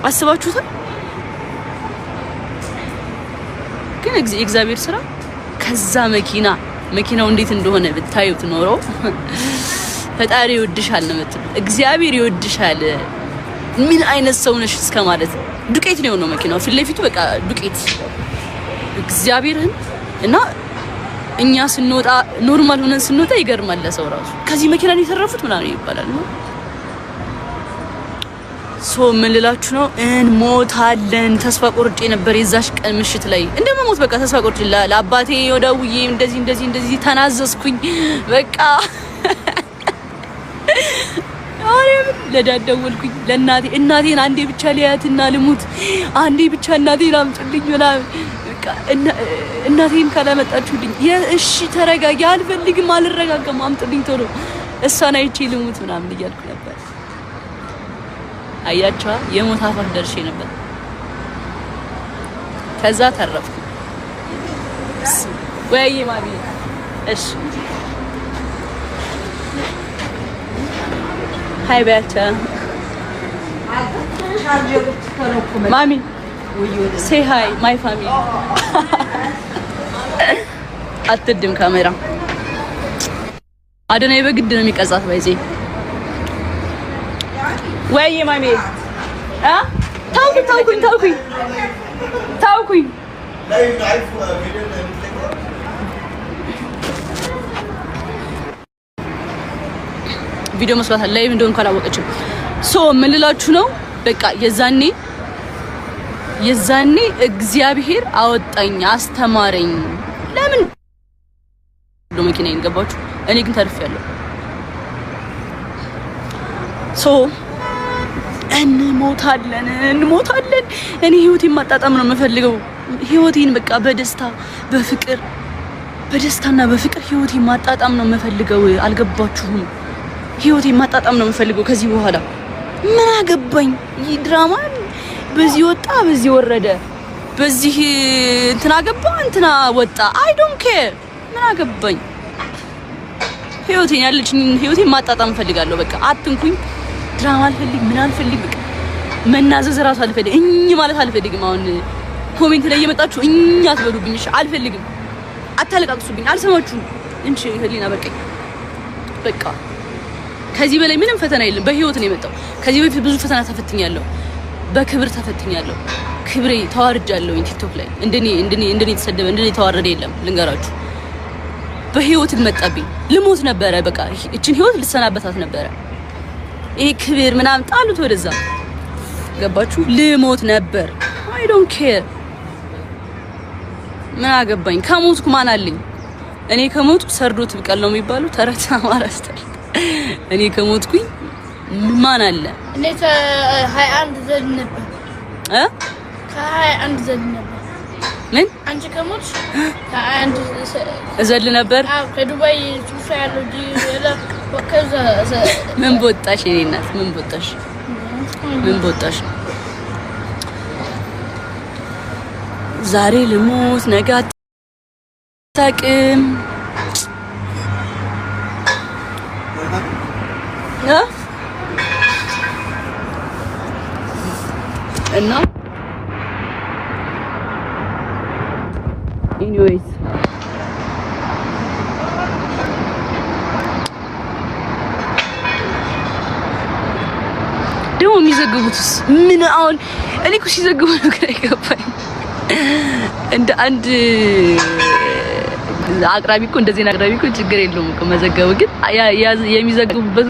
አስባችሁታል? ግን እግዚአብሔር ስራ ከዛ መኪናው እንዴት እንደሆነ ብታዩት ኖሮ ፈጣሪ ይወድሻል ነው የምትሉ። እግዚአብሔር ይወድሻል ምን አይነት ሰው ነሽ እስከ ማለት ዱቄት ነው መኪናው ፊት ለፊቱ በቃ ዱቄት እግዚአብሔርን እና እኛ ስንወጣ ኖርማል ሆነን ስንወጣ ይገርማል ለሰው ራሱ ከዚህ መኪና ነው የተረፉት ምናምን ይባላል ነው ምን ልላችሁ ነው እንሞታለን ተስፋ ቆርጬ ነበር የዛሽ ቀን ምሽት ላይ እንደመሞት በቃ ተስፋ ቆርጬ ለአባቴ ወዳውዬ እንደዚህ ተናዘዝኩኝ በቃ አሬም ለዳደውልኩኝ ለናቴ እናቴን አንዴ ብቻ ሊያትና ልሙት አንዴ ብቻ እናቴን አምጥልኝ ምናምን በቃ እናቴን ካላመጣችሁልኝ እሺ ተረጋጊ አልፈልግም አልረጋጋም አምጥልኝ ቶሎ እሷን አይቼ ልሙት ምናምን እያልኩ ነበር አያቻ የሞት አፋፍ ደርሼ ነበር ከዛ ተረፍኩ ወይ ማሚ እሺ ሃይ ባቻ ማሚ say hi my family አትድም ካሜራ አደናይ በግድ ነው የሚቀዛት ባይዜ ወይ ማሚ ታውኩኝ ቪዲዮ መስራት ላይ እንደሆነ ካላወቀችም ምን ልላችሁ ነው በቃ የዛኔ እግዚአብሔር አወጣኝ አስተማረኝ ለምን መኪናዬን ገባችሁ እኔ ግን ተርፌያለሁ እንሞታለን እኔ ህይወቴን ማጣጣም ነው የምፈልገው ህይወቴን በቃ በደስታና በፍቅር ህይወቴን ማጣጣም ነው የምፈልገው አልገባችሁም ህይወቴን ማጣጣም ነው የምፈልገው ከዚህ በኋላ ምን አገባኝ ይህ ድራማ በዚህ ወጣ በዚህ ወረደ በዚህ እንትና ገባ እንትና ወጣ አይ ዶንት ኬር ምን አገባኝ ህይወቴን ያለችኝ ህይወቴን ማጣጣም ፈልጋለሁ በቃ አትንኩኝ ድራማ አልፈልግ ምን አልፈልግ በቃ መናዘዝ ራሱ አልፈልግ ማለት አልፈልግም አሁን ኮሜንት ላይ እየመጣችሁ አትበሉብኝ እሺ አልፈልግም አታለቃቅሱብኝ አልሰማችሁም እንቺ ህሊና በቃ ከዚህ በላይ ምንም ፈተና የለም በህይወት ነው የመጣው ከዚህ በፊት ብዙ ፈተና ተፈትኛለሁ በክብር ተፈትኛለሁ ክብሬ ተዋርጃለሁ ቲክቶክ ላይ እንደኔ ተሰደበ እንደኔ ተዋረደ የለም ልንገራችሁ በህይወት መጣብኝ ልሞት ነበረ በቃ እቺን ህይወት ልሰናበታት ነበረ ይሄ ክብር ምናምን ጣሉት ወደዛ ገባችሁ ልሞት ነበር አይ ዶንት ኬር ምን አገባኝ ከሞትኩ ማን አለኝ እኔ ከሞትኩ ሰርዶ ትብቀል ነው የሚባለው ተረት አማራስተል እኔ ከሞትኩኝ ማን አለ እንዴት 21 ዘል ነበር ከ21 ዘል ነበር ምን አንቺ ከሞትሽ ከ21 ዘል ነበር አዎ ከዱባይ ቱፋ ያለው ዲላ ወከዛ ምን ቦጣሽ የኔ እናት ምን ቦጣሽ ዛሬ ልሞት ነገ አታውቅም እና anyways ደግሞ የሚዘግቡትስ ምን አሁን እኔ እኮ ሲዘግቡ ነው ግራ ይገባኝ እንደ አንድ አቅራቢ እኮ እንደዚህ አቅራቢ እኮ ችግር የለውም እኮ መዘገቡ ግን የሚዘግቡበት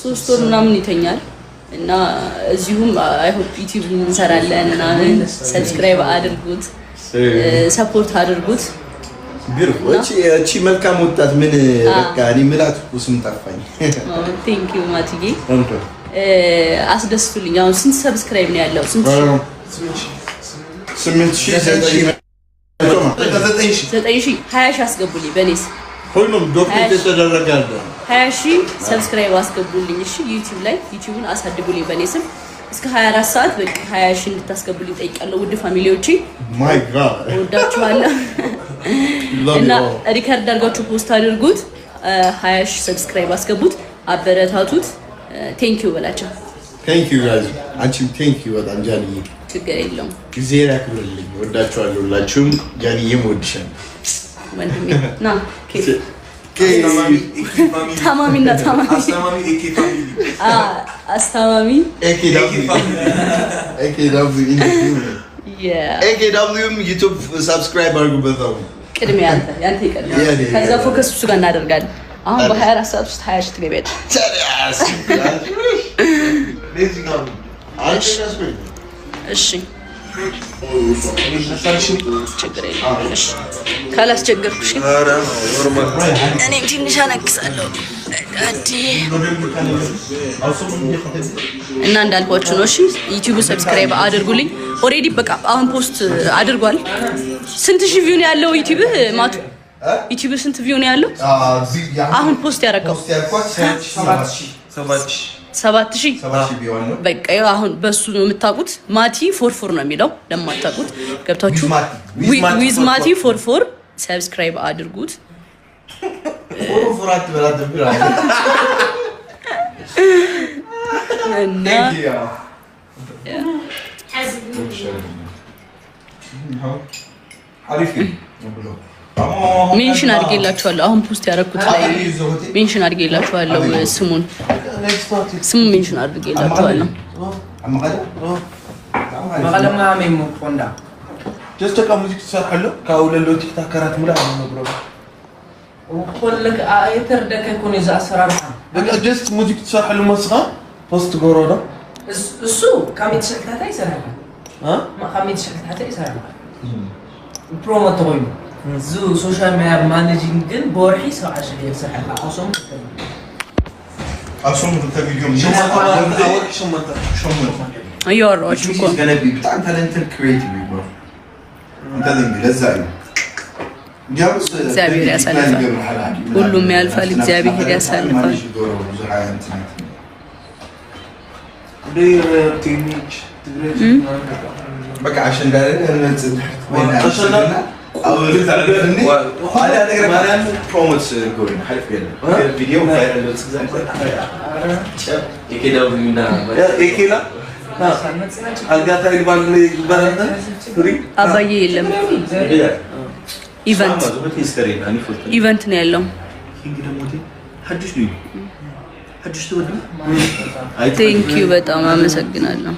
ሶስት ወር ምናምን ይተኛል እና እዚሁም አይ ሆፕ ዩቲዩብ እንሰራለን እና ሰብስክራይብ አድርጉት ሰፖርት አድርጉት ቢሩ እቺ መልካም ወጣት ምን በቃ እኔ ምላት ስም ጠፋኝ ቴንክ ዩ ማቲጌ አስደስቱልኝ አሁን ስንት ሰብስክራይብ ነው ያለው ስንት 9000 አስገቡልኝ በኔስ ሁሉም ዶክተር ተደረጋለ 20000 ሰብስክራይብ አስገቡልኝ እሺ ዩቲዩብ ላይ ዩቲዩብን አሳድጉልኝ በኔ ስም እስከ 24 ሰዓት በቃ 20 ሺህ እንድታስገቡልኝ ጠይቃለሁ ውድ ፋሚሊዎቼ ማይ ጋድ ወዳችኋለሁ እና ሪከርድ አድርጋችሁ ፖስት አድርጉት 20 ሺህ ሰብስክራይብ አስገቡት አበረታቱት ቴንክ ዩ በላቸው ቴንክ ዩ ጋይስ አንቺም ቴንክ ዩ በጣም ጃንዬ ችግር የለውም ጊዜ ያክብርልኝ ወዳችኋለሁ ሁላችሁም ጃንዬም ወድሻለሁ ወንድሜ ና ታማሚና ታማሚ አስተማሚ AKW AKWም ዩቲዩብ ሰብስክራይብ አድርጉበት ቅድሚያ ያንተ ይቀድማል ከዛ ፎከስ እሱ ጋር እናደርጋለን አሁን በ24 ሰዓት ውስጥ 20 ሺህ ትገቢያለሽ እሺ ችግር የለም እሺ ካላስቸገርኩሽ እኔም ትንሽ አነክሳለሁ እና እንዳልኳችሁ ነው እሺ ዩቲዩብ ሰብስክራይብ አድርጉልኝ ኦሬዲ በቃ አሁን ፖስት አድርጓል ስንት ሺህ ቪው ነው ያለው ዩቲዩብ ማቱ ዩቲዩብ ስንት ቪው ነው ያለው አሁን ፖስት ያረከው 7000 በቃ አሁን በሱ ነው የምታውቁት ማቲ 44 ነው የሚለው ለማታውቁት ገብታችሁ ዊዝ ማቲ 44 ሰብስክራይብ አድርጉት ፎርፎራት በላደብራ እና አሪፍ ሜንሽን አድርጌላችኋለሁ አሁን ፖስት ያረኩት ላይ ሜንሽን አድርጌላችኋለሁ ስሙን ሜንሽን አድርጌላችኋለሁ ማለማ ሜሞ ቆንዳ ጀስት ሙዚክ ተሰርሐለሁ ካውለሎ ቲክታከራት ሙላ ነው ብሮ ወለክ አይተርደከ ኮን ይዛ አሰራር በቃ ጀስት ሙዚክ ተሰርሐለሁ መስኻ ፖስት ጎሮዶ እሱ ካሚት ሸክታታ ይሰራል ካሚት ሸክታታ ይሰራል ፕሮሞት ሆይ ዙ ሶሻል ሚዲያ ማኔጂንግ ግን ቦርሒ ሰዓሽ ይሰራል አሶም ተቪዲዮ አያወራችሁ እኮ በጣም ታለንትድ ክሬቲቭ ነው እንተደም ለዛይ እግዚአብሔር ያሳልፋል ሁሉም ያልፋል እግዚአብሔር ያሳልፋል በቃ አሸንዳ ፕሮሞት ጎሪን ሀልፍ የለም ቪዲዮ ቫይራል ኤኬላ አልጋታ ይባል ይባላል አባዬ የለም ኢቨንት ነው ያለው ቴንክ ዩ በጣም አመሰግናለሁ